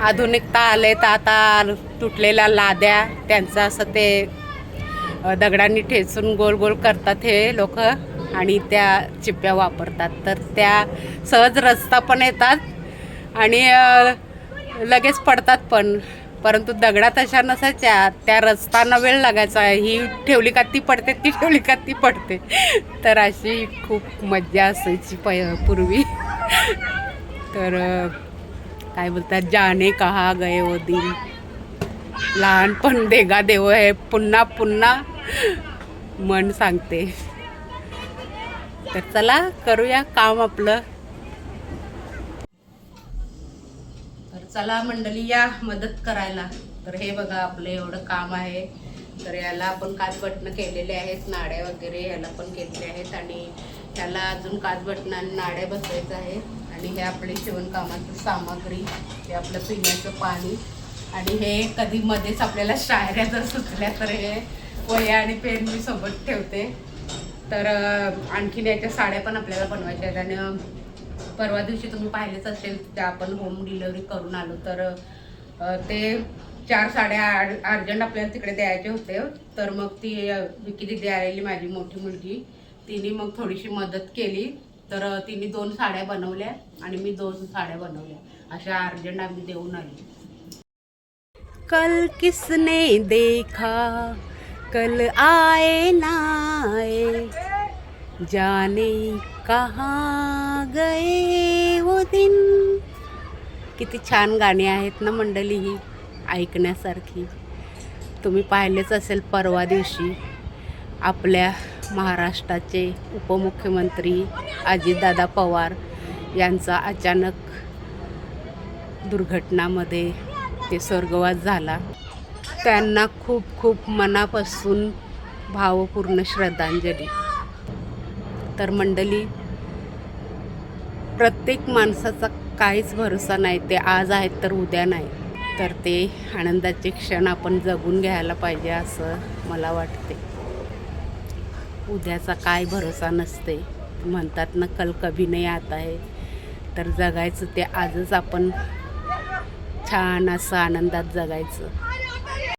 आधुनिकता आले तर आता तुटलेल्या लाद्या त्यांचं असं ते दगडांनी ठेचून गोल गोल करतात हे लोक आणि त्या चिप्प्या वापरतात. तर त्या सहज रस्ता पण येतात आणि लगेच पडतात पण. परंतु दगडा तशा नसायच्या, त्या रस्ताना वेळ लागायचा. ही ठेवली का ती पडते, ती ठेवली का ती पडते. तर अशी खूप मज्जा असायची पूर्वी. तर काय बोलतात, जाने कहा गए वो दिन, लहानपण देगा देव हे पुन्हा पुन्हा मन सांगते. तर चला करूया काम आपलं. तर चला मंडळी या मदत करायला. तर हे बघा आपलं एवढं काम आहे. तर याला आपण काचबटणं केलेले आहेत, नाड्या वगैरे याला पण केलेले आहेत आणि त्याला अजून काचबटणं आणि नाड्या बसवायचं आहे. आणि हे आपले शिवणकामाचं सामग्री, हे आपलं पिण्याचं पाणी आणि हे कधी मध्येच आपल्याला शायऱ्या जर सुचल्या तर हे वह्या आणि पेन मी सोबत ठेवते. तर आणखीन याच्या साड्या पण आपल्याला बनवायच्या आहेत. आणि परवा दिवशी तुम्ही पाहिलेच असेल त्या आपण होम डिलिव्हरी करून आलो. तर ते 4 साड्या अर्जंट आपल्याला तिकडे द्यायचे होते. तर मग ती विकी दिदी आलेली माझी मोठी मुलगी, तिने मग थोडीशी मदत केली. तर तिने 2 साड्या बनवल्या आणि मी 2 साड्या बनवल्या. अशा अर्जंट आम्ही देऊन आली. कल किसने देखा कल आए ना आए, जाने कहाँ गए वो दिन. किती छान गाणी आहेत ना मंडळी, ही ऐकण्यासारखी. तुम्ही पाहिलेच असेल परवा दिवशी आपल्या महाराष्ट्राचे उपमुख्यमंत्री अजितदादा पवार यांचा अचानक दुर्घटनामध्ये ते स्वर्गवास झाला. त्यांना खूप खूप मनापासून भावपूर्ण श्रद्धांजली. तर मंडळी, प्रत्येक माणसाचा काहीच भरोसा नाही. ते आज आहेत तर उद्या नाही. तर ते आनंदाचे क्षण आपण जगून घ्यायला पाहिजे असं मला वाटते. उद्याचा काय भरोसा नसते. म्हणतात ना, कल कभी नाही आता है. तर जगायचं ते आजच आपण छान असं आनंदात जगायचं.